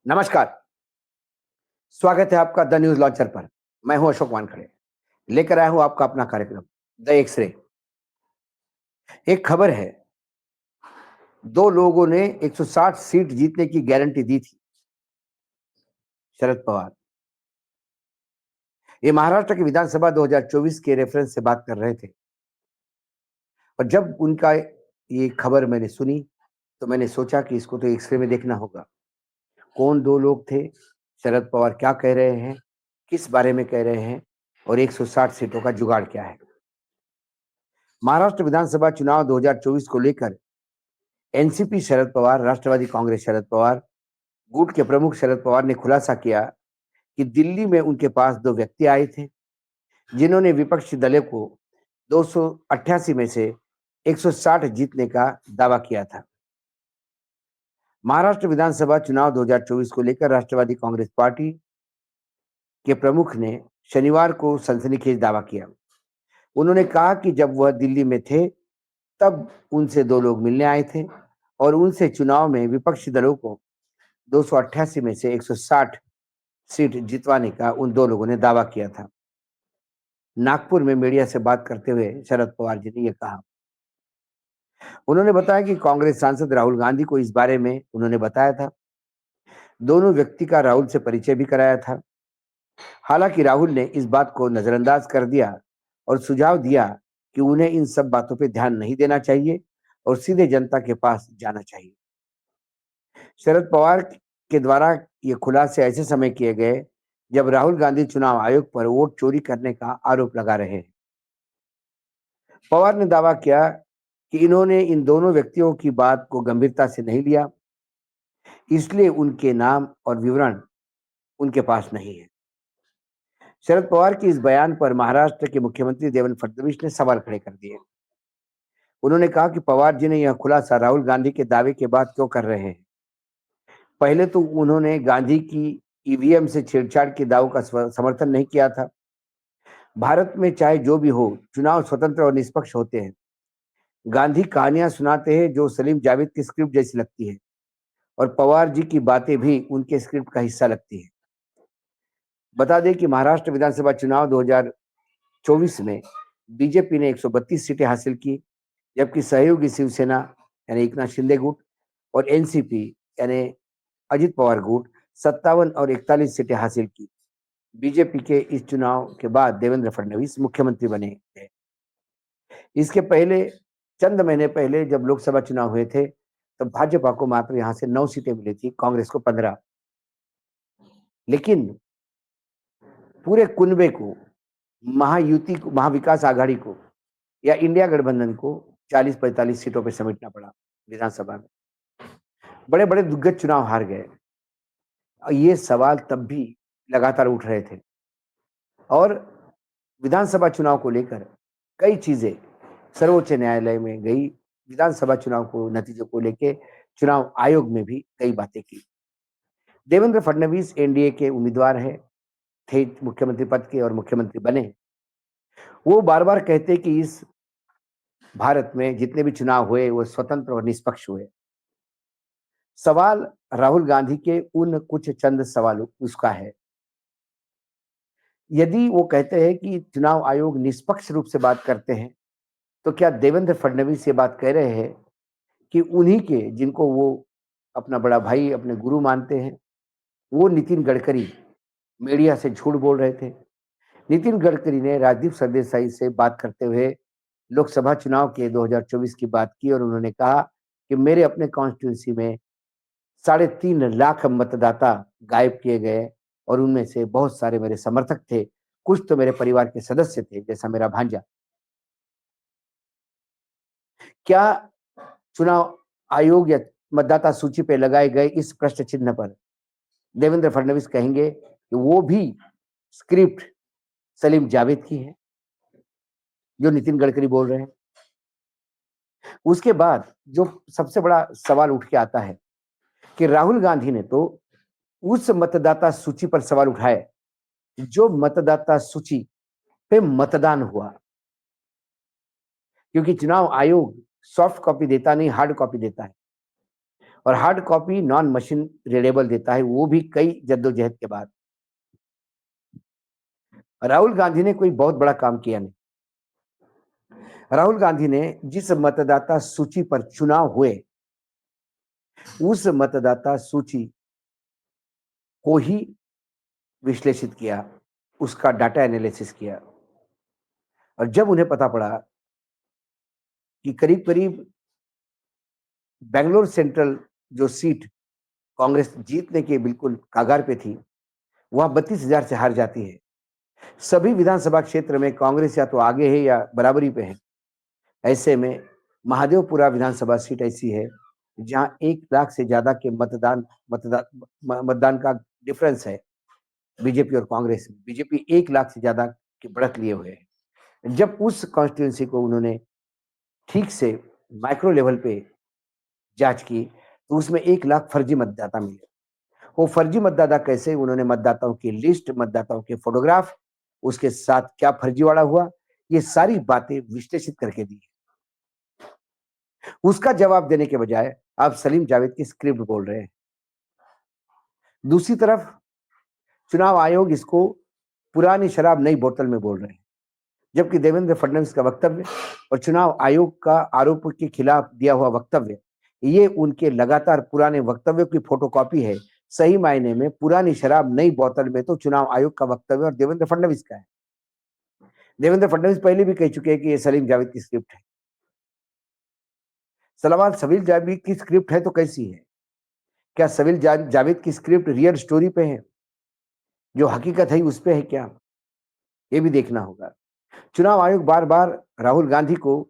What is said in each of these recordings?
नमस्कार, स्वागत है आपका द न्यूज़ लॉन्चर पर। मैं हूं अशोक वानखड़े, लेकर आया हूं आपका अपना कार्यक्रम द एक्स-रे। एक खबर है, 2 लोगों ने 160 सीट जीतने की गारंटी दी थी, शरद पवार। ये महाराष्ट्र की विधानसभा 2024 के रेफरेंस से बात कर रहे थे और जब उनका ये खबर मैंने सुनी, तो मैंने सोचा कि इसको तो एक्स-रे में देखना होगा। कौन 2 लोग थे? शरद पवार क्या कह रहे हैं? किस बारे में कह रहे हैं? और 160 सीटों का जुगाड़ क्या है? महाराष्ट्र विधानसभा चुनाव 2024 को लेकर एनसीपी शरद पवार, राष्ट्रवादी कांग्रेस शरद पवार, गुट के प्रमुख शरद पवार ने खुलासा किया कि दिल्ली में उनके पास 2 व्यक्ति आए थे, जिन्होंने विपक्षी दलों को 288 में से 160 जीतने का दावा किया था। महाराष्ट्र विधानसभा चुनाव 2024 को लेकर राष्ट्रवादी कांग्रेस पार्टी के प्रमुख ने शनिवार को सनसनीखेज दावा किया। उन्होंने कहा कि जब वह दिल्ली में थे, तब उनसे 2 लोग मिलने आए थे और उनसे चुनाव में विपक्षी दलों को 288 में से 160 सीट जितवाने का उन 2 लोगों ने दावा किया था। नागपुर में मीडिया से बात करते हुए शरद पवार जी ने ये कहा। उन्होंने बताया कि कांग्रेस सांसद राहुल गांधी को इस बारे में उन्होंने बताया था। दोनों व्यक्ति का राहुल से परिचय भी कराया था। हालांकि राहुल ने इस बात को नजरअंदाज कर दिया और सुझाव दिया कि उन्हें इन सब बातों पे ध्यान नहीं देना चाहिए और सीधे जनता के पास जाना चाहिए। शरद पवार के द्वारा ये खुलासे ऐसे समय किए गए जब राहुल गांधी चुनाव आयोग पर वोट चोरी करने का आरोप लगा रहे हैं। पवार ने दावा किया कि इन्होंने इन दोनों व्यक्तियों की बात को गंभीरता से नहीं लिया, इसलिए उनके नाम और विवरण उनके पास नहीं है। शरद पवार के इस बयान पर महाराष्ट्र के मुख्यमंत्री देवेंद्र फडणवीस ने सवाल खड़े कर दिए। उन्होंने कहा कि पवार जी ने यह खुलासा राहुल गांधी के दावे के बाद क्यों कर रहे हैं। पहले तो उन्होंने गांधी की ईवीएम से छेड़छाड़ के दावों का समर्थन नहीं किया था। भारत में चाहे जो भी हो, चुनाव स्वतंत्र और निष्पक्ष होते हैं। गांधी कहानियां सुनाते हैं जो सलीम जावेद की स्क्रिप्ट जैसी लगती है और पवार जी की बातें भी उनके स्क्रिप्ट का हिस्सा लगती है। बता दें कि महाराष्ट्र विधानसभा चुनाव 2024 में बीजेपी ने 132 सीटें हासिल की, जबकि सहयोगी शिवसेना यानी एकनाथ शिंदे गुट और एनसीपी यानी अजित पवार गुट 57 और 41 सीटें हासिल की। बीजेपी के इस चुनाव के बाद देवेंद्र फडणवीस मुख्यमंत्री बने थे। इसके पहले चंद महीने पहले जब लोकसभा चुनाव हुए थे, तो भाजपा को मात्र यहाँ से 9 सीटें मिली थी, कांग्रेस को 15। लेकिन पूरे कुनबे को, महायुति को, महाविकास आघाड़ी को या इंडिया गठबंधन को 40-45 सीटों पे समेटना पड़ा विधानसभा में। बड़े-बड़े दिग्गज चुनाव हार गए और ये सवाल तब भी लगातार उठ रहे थे और विधानसभा चुनाव को लेकर कई चीजें सर्वोच्च न्यायालय में गई। विधानसभा चुनाव को नतीजों को लेके चुनाव आयोग में भी कई बातें की। देवेंद्र फडणवीस एनडीए के उम्मीदवार है, थे मुख्यमंत्री पद के और मुख्यमंत्री बने। वो बार-बार कहते कि इस भारत में जितने भी चुनाव हुए वो स्वतंत्र और निष्पक्ष हुए। सवाल राहुल गांधी के उन कुछ चंद सवालों उसका है। यदि वो कहते हैं कि चुनाव आयोग निष्पक्ष रूप से बात करते हैं, तो क्या देवेंद्र फडणवीस ये बात कह रहे हैं कि उन्हीं के जिनको वो अपना बड़ा भाई, अपने गुरु मानते हैं, वो नितिन गडकरी मीडिया से झूठ बोल रहे थे? नितिन गडकरी ने राजदीप सरदेसाई से बात करते हुए लोकसभा चुनाव के 2024 की बात की और उन्होंने कहा कि मेरे अपने कॉन्स्टिट्यूंसी में 3.5 लाख मतदाता गायब किए गए और उनमें से बहुत सारे मेरे समर्थक थे, कुछ तो मेरे परिवार के सदस्य थे, जैसा मेरा भांजा। क्या चुनाव आयोग या मतदाता सूची पे लगाए गए इस प्रश्न चिन्ह पर देवेंद्र फडणवीस कहेंगे कि वो भी स्क्रिप्ट सलीम जावेद की है, जो नितिन गडकरी बोल रहे हैं? उसके बाद जो सबसे बड़ा सवाल उठ के आता है कि राहुल गांधी ने तो उस मतदाता सूची पर सवाल उठाए, जो मतदाता सूची पे मतदान हुआ। क्योंकि चुनाव आयोग सॉफ्ट कॉपी देता नहीं, हार्ड कॉपी देता है। और hard copy non machine readable देता है, वो भी कई जद्दोजहद के बाद। राहुल गांधी ने कोई बहुत बड़ा काम किया नहीं। राहुल गांधी ने जिस मतदाता सूची पर चुनाव हुए, उस मतदाता सूची को ही विश्लेषित किया, उसका डाटा एनालिसिस किया, और जब उन्हें पता पड़ा कि करीब-करीब बैंगलोर सेंट्रल जो सीट कांग्रेस जीतने के बिल्कुल कगार पे थी, वहाँ 32,000 से हार जाती है। सभी विधानसभा क्षेत्र में कांग्रेस या तो आगे है या बराबरी पे है। ऐसे में महादेवपुरा विधानसभा सीट ऐसी है, जहाँ 1 लाख से ज़्यादा के मतदान का डिफरेंस है बीजेपी और कांग्रेस में। बीजेपी 1 लाख से ज़्यादा की बढ़त लिए हुए है। जब उस कॉन्स्टिट्यूएंसी को उन्होंने ठीक से माइक्रो लेवल पे जाँच की, तो उसमें 1 लाख फर्जी मतदाता मिले। वो फर्जी मतदाता कैसे? उन्होंने मतदाताओं की लिस्ट, मतदाताओं के फोटोग्राफ, उसके साथ क्या फर्जीवाड़ा हुआ, ये सारी बातें विश्लेषित करके दी। उसका जवाब देने के बजाय आप सलीम जावेद की स्क्रिप्ट बोल रहे हैं। दूसरी तरफ चुनाव आयोग इसको पुरानी शराब नई बोतल में बोल रहे हैं, जबकि देवेंद्र फडणवीस का वक्तव्य और चुनाव आयोग का आरोप के खिलाफ दिया हुआ वक्तव्य, ये उनके लगातार पुराने वक्तव्यों की फोटोकॉपी है। सही मायने में पुरानी शराब नई बोतल में तो चुनाव आयोग का वक्तव्य और देवेंद्र फडणवीस का है। देवेंद्र फडणवीस पहले भी कह चुके हैं कि ये सलीम जावेद की स्क्रिप्ट है। सवाल सलीम जावेद की स्क्रिप्ट है तो कैसी है? क्या सलीम जावेद की स्क्रिप्ट रियल स्टोरी पे है, जो हकीकत है उस पे है क्या? ये भी देखना होगा। चुनाव आयोग बार-बार राहुल गांधी को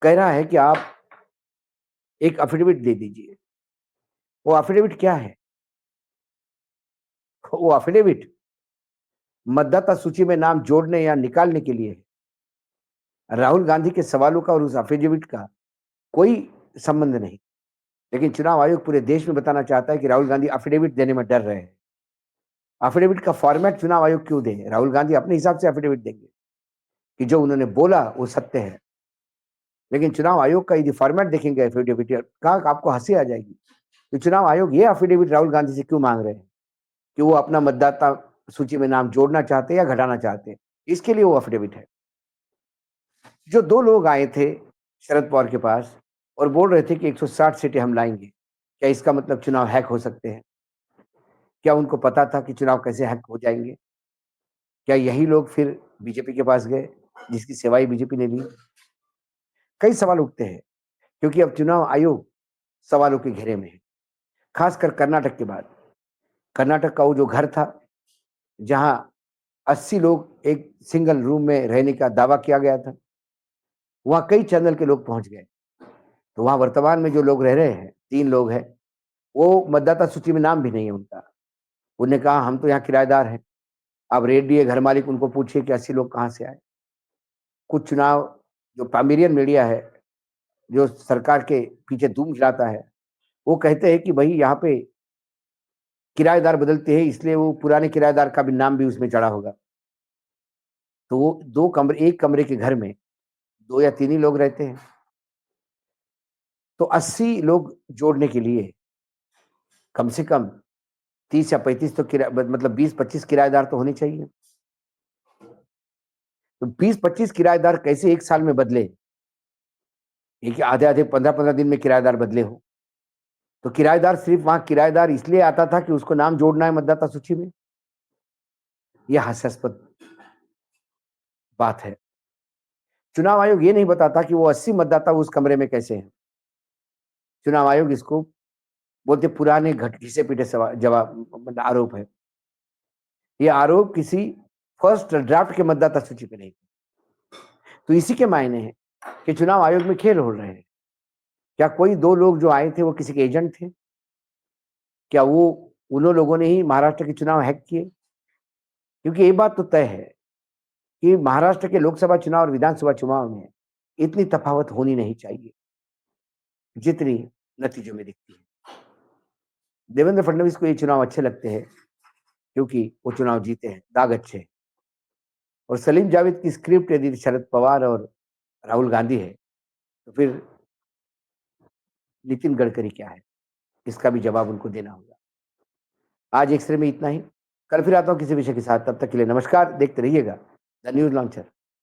कह रहा है कि आप एक एफिडेविट दे दीजिए। वो एफिडेविट क्या है? वो एफिडेविट मतदाता सूची में नाम जोड़ने या निकालने के लिए है। राहुल गांधी के सवालों का और उस एफिडेविट का कोई संबंध नहीं। लेकिन चुनाव आयोग पूरे देश में बताना चाहता है कि राहुल गांधी एफिडेविट देने में डर रहे हैं। एफिडेविट का फॉर्मेट चुनाव आयोग क्यों दे? राहुल गांधी अपने हिसाब से एफिडेविट देंगे कि जो उन्होंने बोला वो सत्य है। लेकिन चुनाव आयोग का यदि फॉर्मेट देखेंगे एफिडेविट का, आपको हंसी आ जाएगी कि चुनाव आयोग ये एफिडेविट राहुल गांधी से क्यों मांग रहे हैं कि वो अपना मतदाता सूची में नाम जोड़ना चाहते हैं या घटाना चाहते हैं। इसके लिए वो एफिडेविट है। जो 2 लोग आए थे शरद पवार के पास और बोल रहे थे कि 160 सीटें हम लाएंगे, क्या इसका मतलब चुनाव हैक हो सकते हैं? क्या उनको पता था कि चुनाव कैसे हैक हो जाएंगे? क्या यही लोग फिर बीजेपी के पास गए, जिसकी सेवाएं बीजेपी ने ली? कई सवाल उठते हैं, क्योंकि अब चुनाव आयोग सवालों के घेरे में है, खासकर कर्नाटक के बाद। कर्नाटक का वो जो घर था, जहां 80 लोग एक सिंगल रूम में रहने का दावा किया गया था, वहां कई चैनल के लोग पहुंच गए। तो वहां वर्तमान में जो लोग रह रहे हैं, 3 लोग हैं, वो मतदाता सूची में नाम भी नहीं है उनका। उन्होंने कहा हम तो यहाँ किराएदार हैं। अब रेड दिए घर मालिक, उनको पूछिए कि 80 लोग कहाँ से आए। कुछ चुनाव जो पामेरियन मीडिया है, जो सरकार के पीछे धूम खिलाता है, वो कहते हैं कि भाई यहाँ पे किराएदार बदलते हैं, इसलिए वो पुराने किराएदार का भी नाम भी उसमें चढ़ा होगा। तो वो 2 कमरे, 1 कमरे के घर में 2 या 3 ही लोग रहते हैं। तो 80 लोग जोड़ने के लिए कम से कम 30 या 35 तो मतलब 20-25 किराएदार तो होने चाहिए। तो 20-25 किराएदार कैसे 1 साल में बदले? ये कि आधे-आधे 15-15 दिन में किराएदार बदले हो। तो किराएदार सिर्फ वहाँ किराएदार इसलिए आता था कि उसको नाम जोड़ना है मतदाता सूची में? ये हास्यास्पद बात है। चुनाव आयोग ये नहीं बताता कि वो 80 मतदाता उस कमरे में कैसे हैं। चुनाव आयोग इसको बोलते पुराने घिसे-पिटे जवाब मतलब आरोप है। ये आरोप किसी फर्स्ट ड्राफ्ट के मतदाता सूची पे नहीं। तो इसी के मायने हैं कि चुनाव आयोग में खेल हो रहे हैं। क्या कोई 2 लोग जो आए थे वो किसी के एजेंट थे? क्या वो उन्हों लोगों ने ही महाराष्ट्र के चुनाव हैक किए? क्योंकि ये बात तो तय है कि महाराष्ट्र के लोकसभा चुनाव और विधानसभा चुनाव में इतनी तफावत होनी नहीं चाहिए, जितनी नतीजों में दिखती है। देवेंद्र फडणवीस को ये चुनाव अच्छे लगते हैं क्योंकि वो चुनाव जीते हैं, दाग अच्छे हैं। और सलीम जावेद की स्क्रिप्ट यदि शरद पवार और राहुल गांधी है, तो फिर नितिन गडकरी क्या है? इसका भी जवाब उनको देना होगा। आज एक्स-रे में इतना ही। कल फिर आता हूँ किसी विषय के साथ, तब तक के लिए नमस्कार। देखते रहिएगा द न्यूज़ लॉन्चर।